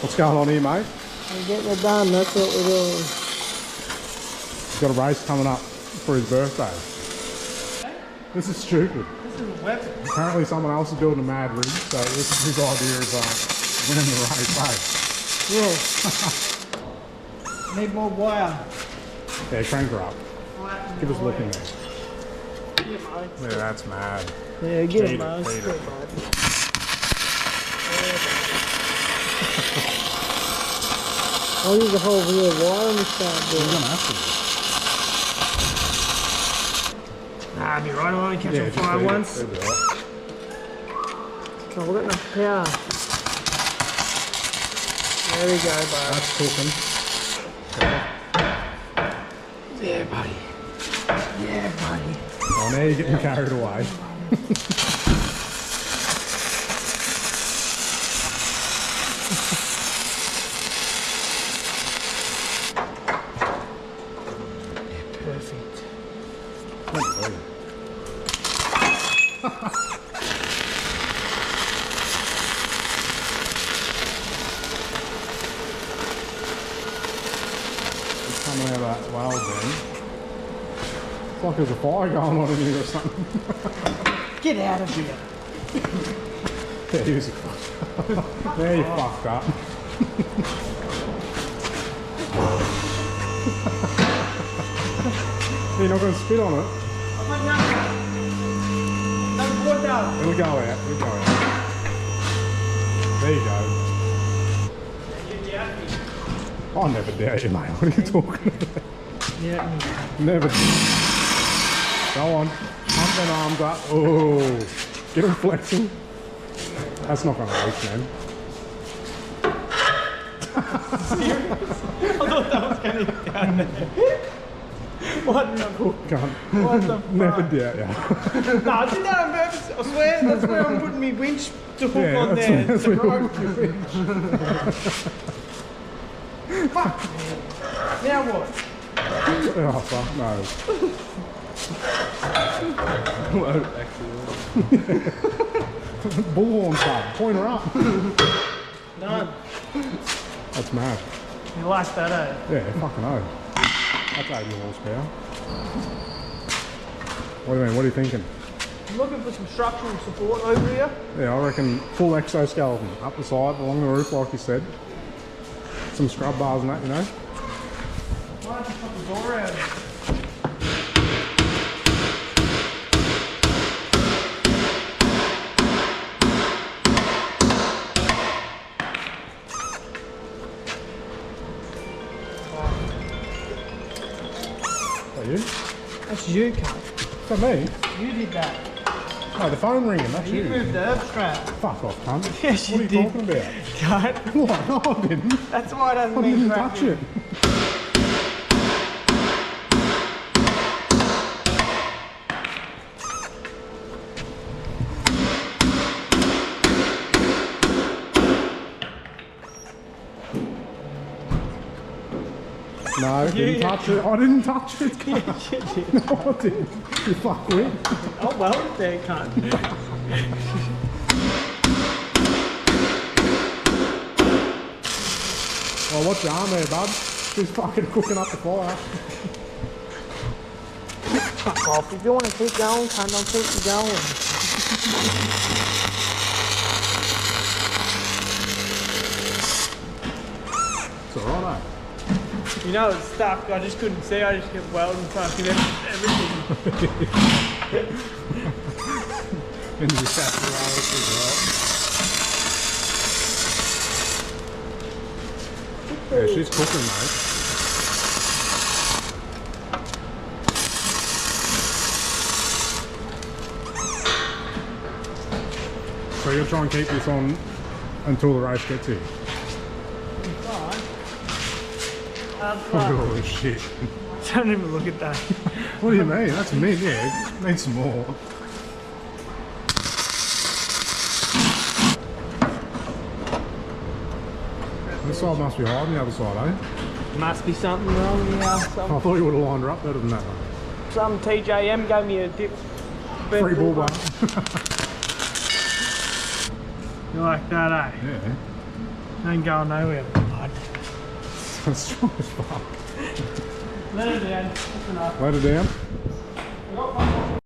What's going on here, mate? We're getting it done, that's what we're doing. He's got a race coming up for his birthday. This is stupid. This is a weapon. Apparently someone else is building a mad rig, so this is his idea of winning the race, Yeah. Need more wire. Yeah, crank her up. Give us a look in there. Yeah, Yeah, that's mad. Yeah, get it, Feed mate. feed it. I'll use the whole real wire and start You're doing. gonna have to. Nah, I'll be right, I'll only catch on just fire feed it, once. feed it up. So we've got enough power. There we go, bud. That's cooking. Yeah, buddy. Yeah, buddy. Oh, now you're getting carried away. Perfect. It's coming out of that welding. It's like there's a fire going on in here or something. Get out of here. Yeah, he was there you fucked up. You're not going to spit on it. It'll go out, it'll go out. There you go. I never doubt you, mate. What are you talking about? Yeah. Never. Go on. Pump them arms up. Oh, get them flexing. That's not going to work, man. I thought that was going to get down there. What the fuck? Can't. What the fuck? Never doubt you. No, I did that on purpose. I swear, that's where I'm putting my winch to hook Yeah, on that's there. that's It's a where you rope. put your winch. Fuck, man. Now what? Oh, fuck no. Bullhorn club. Point her up. None. That's mad. You like that, eh? Yeah, fucking oh. That's 80 horsepower. What do you mean? What are you thinking? I'm looking for some structural support over here. Yeah, I reckon full exoskeleton up the side, along the roof, like you said. Some scrub bars and that, you know. Why don't you put the door out? Is that you? That's you, cunt. Is that me? You did that. No, the phone ringing, that's You you. moved the herb strap. Fuck off, cunt. Yes, What are you did. talking about? Cunt. What? No, I didn't. That's why it doesn't I mean didn't crap. touch it. No, didn't touch it. I didn't touch it. Yeah, you did. No, I didn't. You fuckwit. Oh, well, there, cunt. Oh, what's your arm there, bud? She's fucking cooking up the fire. Fuck off. If you want to keep going, cunt, I'll keep you going. It's alright, You know it's stuck. I just couldn't see. I just kept welding fucking everything. Into the apparatus as well. Yeah, she's cooking, mate. So you'll try and keep this on until the race gets here. Oh shit. Don't even look at that. What do you mean? That's mint, yeah. Need some more. This side must be higher than the other side, eh? Must be something wrong here. I thought you would have lined her up better than that one. Some TJM gave me a dip. Free BullBar. You like that, eh? Yeah. Ain't going nowhere. God. It's strong as fuck. Let it down. That's enough. Let it down. I got one more.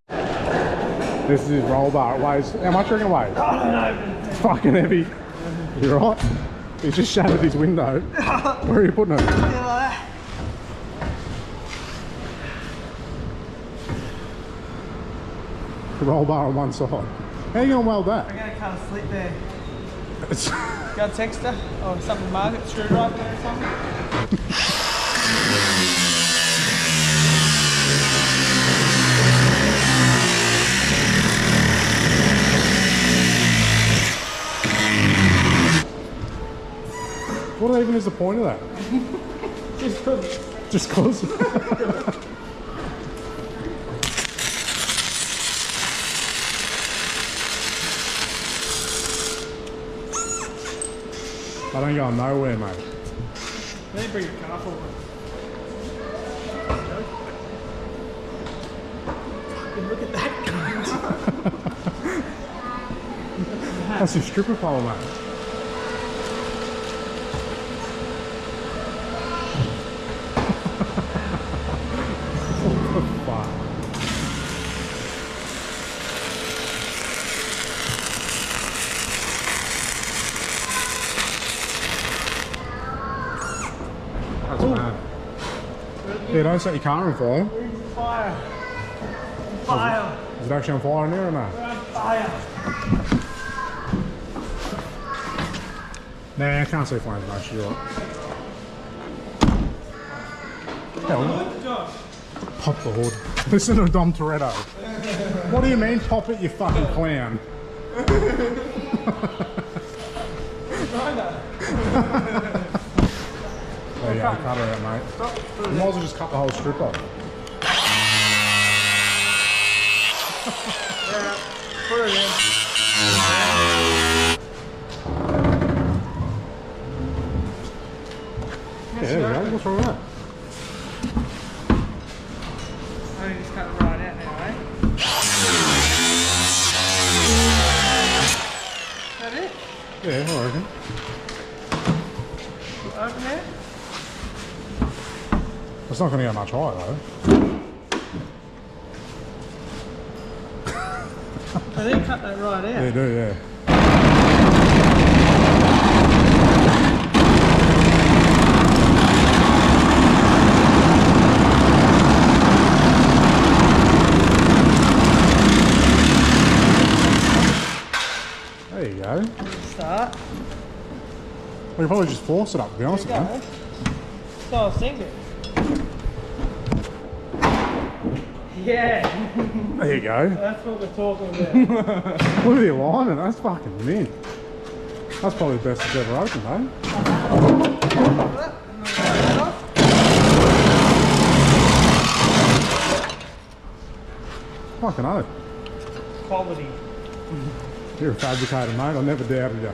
This is his roll bar. It weighs, how much do you reckon it weighs? I don't know. It's fucking heavy. You're right. He's just shattered his window. Where are you putting it? Yeah, like that. The roll bar on one side. How are you going to weld that? I'm gonna cut a slit there. It's Got a texter or something market screwdriver there or something. what even is the point of that? Just cause. Just cause. I don't go nowhere, mate. Let me bring a car forward. Fucking look at that cunt. That's your stripper pole, mate. What the fuck? That's mad. Yeah, don't set your car on fire. Where's the fire? Fire. Is it actually on fire in there or not? We're on fire. Nah, I can't see flames, mate. You're right. Hell, pop the hood. Listen to Dom Toretto. What do you mean, pop it, you fucking clown? There you go, cut her out, mate. You might as well just cut the whole strip off. Yeah, put it in. Yeah, there we go. What's wrong with that? I think just cut it right out now, eh? Is that it? Yeah, I reckon. Open there? It's not going to go much higher, though. I think cut that right out. Yeah, you do, yeah. There you go. Start. We can probably just force it up, to be honest with There you. you go. So I was thinking. Yeah. There you go. That's what we're talking about. Look at the alignment, that's fucking mint. That's probably the best it's ever opened, mate. Fucking oath. Quality. You're a fabricator, mate. I never doubted you.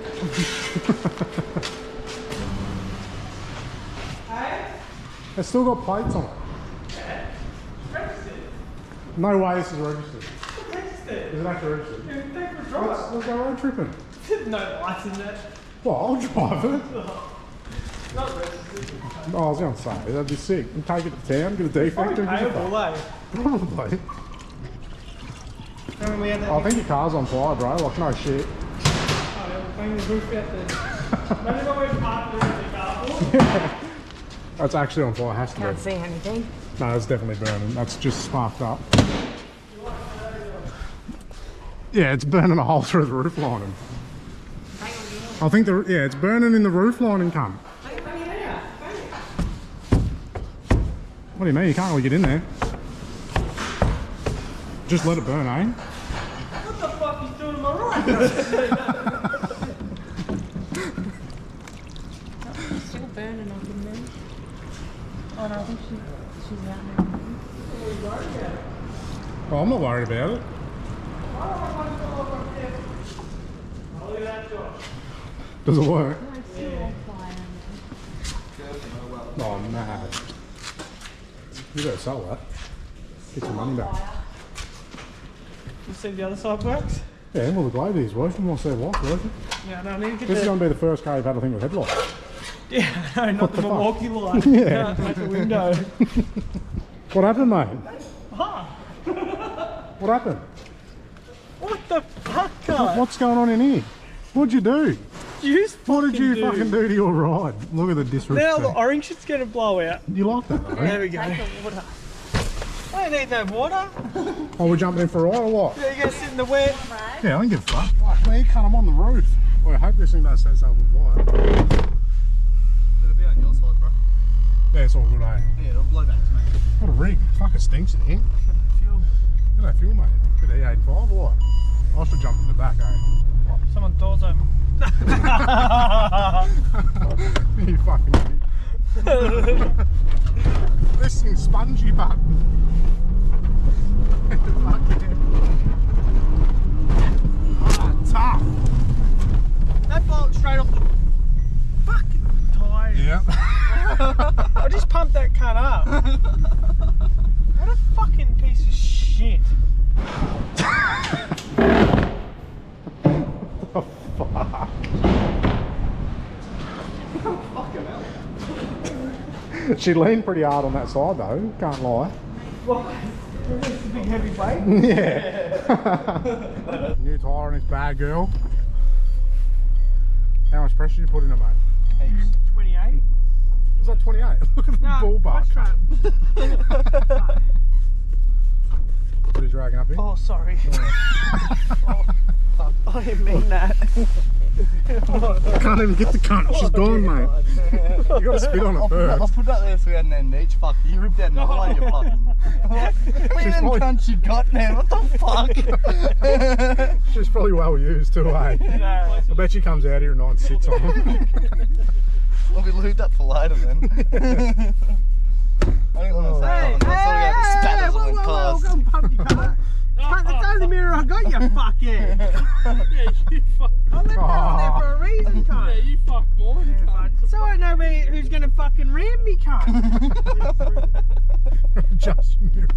Hey? It's still got plates on it. Yeah. Registered. No way this is registered. Registered. Is it actually registered? Yeah, take it for a drive. Let's go road tripping. No lights in that. Well, I'll drive it. Not registered. Oh, I was going to say, that'd be sick. And take it to town, get a defect. Probably and give it payable, back. eh? Probably. Remember we had that? I think your car's on fire, bro. Like, no shit. Oh, yeah, we're playing the roof out there. Imagine what we parked in the car for. That's actually on fire, has to Can't be. see anything. No, it's definitely burning. That's just sparked up. Yeah, it's burning a hole through the roof lining. I think yeah, it's burning in the roof lining, cunt. What do you mean? You can't really get in there. Just let it burn, eh? What the fuck is doing to my right? Still burning up in there. Oh no, I think she's out now. Oh, I'm not worried about it. Oh, look at that door. Does it work? No, it's still on fire. Oh, mad. You better sell that. Get some money back. You see the other side works? Yeah, well, the Glovy's working. We'll see what's working. Yeah, no, I need to get This is going to be the first car you've had, I think, with headlights. Yeah, no, not the Milwaukee light. Yeah. At the window. What happened, mate? Huh? What happened? What the fuck, guy? What's going on in here? What'd you do? What did you fucking do to your ride? Look at the disrespect. Now the orange shit's going to blow out. You like that, though? There we go. I don't need no water. Oh, we're jumping in for a ride or what? Yeah, you're going to sit in the wet. Yeah, I don't give a fuck. Fuck me, cunt, I'm on the roof. Well, I hope this thing does set itself on fire. It'll be on your side, bro. Yeah, it's all good, eh? Yeah, it'll blow back to me. What a rig. Fuck, it stinks in here. Fuel. Look at that fuel, mate. Good E85 or what? I should jump in the back, eh? Someone's door's open. You fucking idiot. This thing's spongy, but. Fuck yeah. Ah, tough. That bolt straight off the fucking tyre. Yeah. I just pumped that cunt up. What a fucking piece of shit. Oh, fuck. She leaned pretty hard on that side though, can't lie. What? It's a big heavy weight. Yeah. New tyre on this bad girl. How much pressure you put in it, mate? 28. Is that 28? Look at the BullBar. What are you dragging up here? Oh, sorry. Oh, I didn't mean that. I can't even get the cunt. She's gone, mate. You got to spit on it first. I'll put that there so we had an end each. Fuck, you ripped that knot out of your fucking. What probably- cunt you got, man? What the fuck? She's probably well used too, eh? I bet she comes out here at night and sits on them. Well, we leave that for later then. I didn't want to say that. I thought we had the spatters that went past. Go and pump your car. That's the only mirror I got, you fuckhead. Yeah, you fuck. I left that on there for a reason, cunt. Yeah, you fuck more, cunt. So I know who's gonna fucking ram me, cunt. Just mirrors.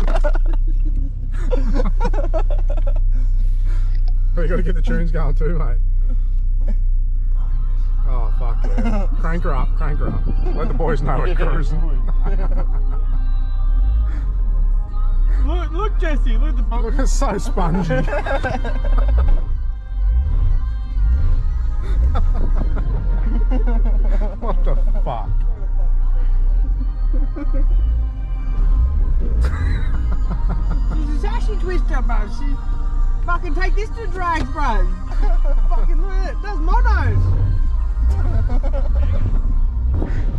But you got to get the tunes going too, mate. Oh, fuck yeah. Crank her up, crank her up. Let the boys know we're cruising. Look, Jesse, look at the Look, it's so spongy. What the fuck? She's actually twisted, bro. She fucking take this to drags, bro. Fucking look at it. That's monos.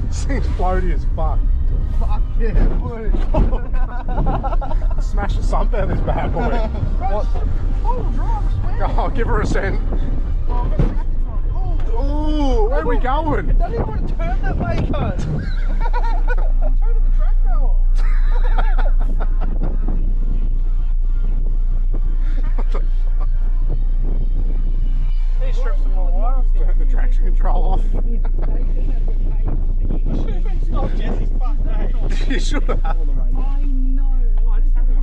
This thing's floaty as fuck. Fuck yeah, boy. Smash the sump out of this bad boy. What? Oh, drive, swear. Oh, give her a cent. Oh, Ooh, where are we going? I don't even want to turn that way, cunt. I'm turning the tractor off. What the fuck? Please strip some more wire off Turn the traction control off. Stop Jesse's fuck day. You should have. I know. I just have to go.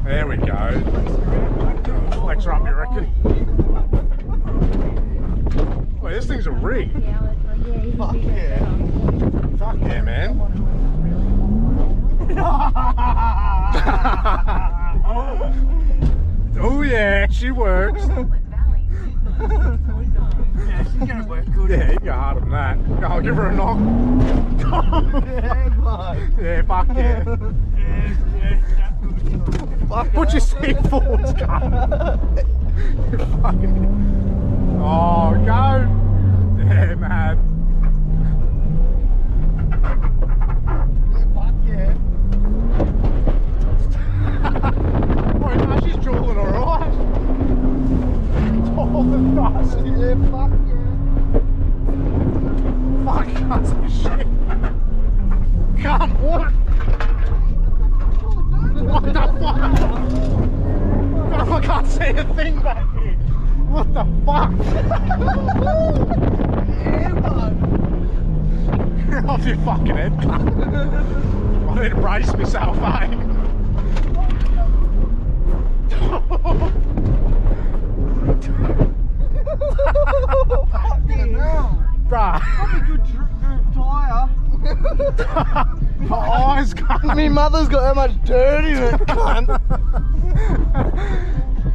There we go. Flex her up, you reckon? Wait, this thing's a rig. Fuck yeah. Fuck yeah, man. Oh yeah, she works. Yeah, she's gonna work good. Yeah, you can go harder than that. I'll give her a knock. Yeah, fuck yeah. Put your seat forward, cunt. You fucking. Oh, go. Yeah, man. Fuck yeah. Wait, no, she's drooling alright. Oh, the dust. Yeah, fuck yeah. Fuck, can't see shit. Can't what? What the fuck? Oh, I can't see a thing back here. What the fuck? Yeah, man. You're off your fucking head, cunt. I need to brace myself, eh? Bruh. Probably good tyre. My eyes can't. My mother's got how much dirt in it, cunt.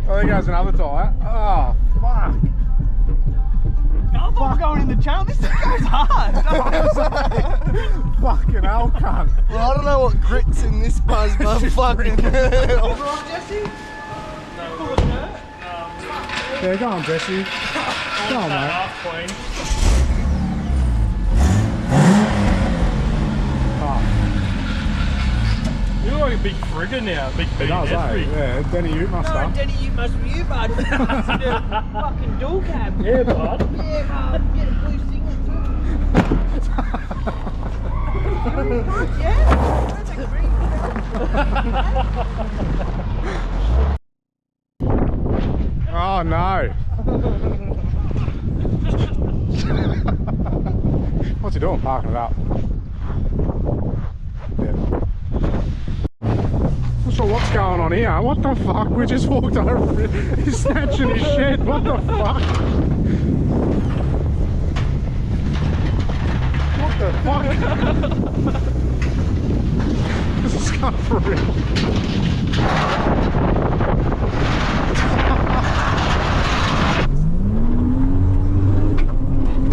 I think there's another tyre. Oh, fuck. I'm going in the channel. This thing goes hard. Fucking hell, cunt. Well, I don't know what grit's in this buzz, but fucking hell. Right, Jesse? Yeah, go on, Jesse. Go on, mate. You're like a big frigger now, big It does, eh? Yeah, Denny Ute must No, have. Denny, you must be you, bud. Fucking dual cab. Yeah, bud. Yeah, bud. Get a blue singlet too. Yeah, that's a green Oh, no. What's he doing? Parking it up. Yeah. Not sure what's going on here. What the fuck? We just walked over. He's snatching his shed. What the fuck? What the fuck? This is kind of for real.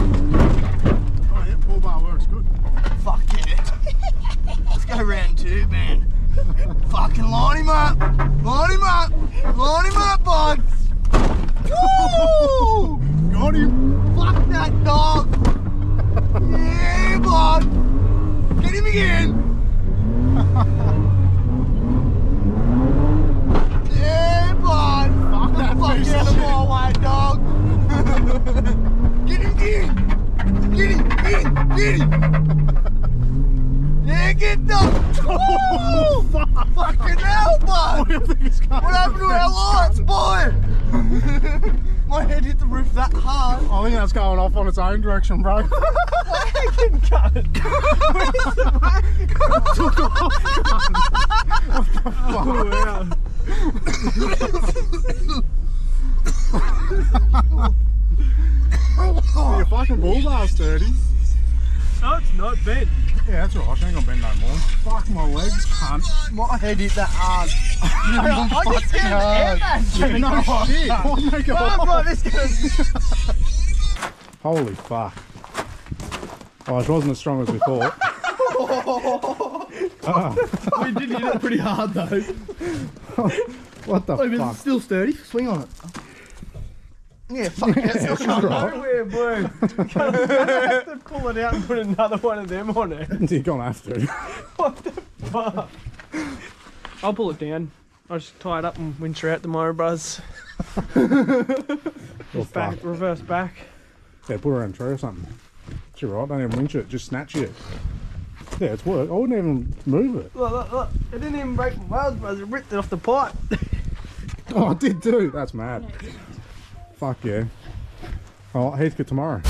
Oh yeah, BullBar works good. Fuck yeah. Let's go round 2, man. Fucking line him up. Line him up. Line him up, bud. Woo! Got him. Fuck that dog. Yeah, bud. Get him again. Yeah, bud. Fuck that Fuck piece out of of shit. my way, dog. Get him again. Get him, get him, get him. Yeah, get dog. Oh, fuck. Fucking hell, bud. I think it's going What happened to our against lights, us. boy? My head hit the roof that hard. I think that's going off on its own direction, bro. Wagon cut. Where's the wagon? Took off. What the fuck? Your fucking BullBar's dirty. No, it's not bad. Yeah, that's alright. I ain't gonna bend no more. Fuck my legs, cunt. My head hit that hard. I just did an airbag. No shit. Why'd they go Oh, off? bro, this goes. Holy fuck. Oh, it wasn't as strong as we thought. We did hit it pretty hard though. What the But fuck? it's still sturdy. Swing on it. Yeah, fuck it. Yeah, It's still going. right. Nowhere, bro. Gonna have to pull it out and put another one of them on it. You're gonna have to. What the fuck? I'll pull it down. I'll just tie it up and winch her out tomorrow, bros. Oh, Back, fuck. reverse back. Yeah, put her in a tree or something. It's alright, don't even winch it, just snatch it. Yeah, it's work. I wouldn't even move it. Look, look, look. It didn't even break my wires, bros. It ripped it off the pipe. Oh, I did too. That's mad. Fuck yeah. Oh, Heath, get tomorrow.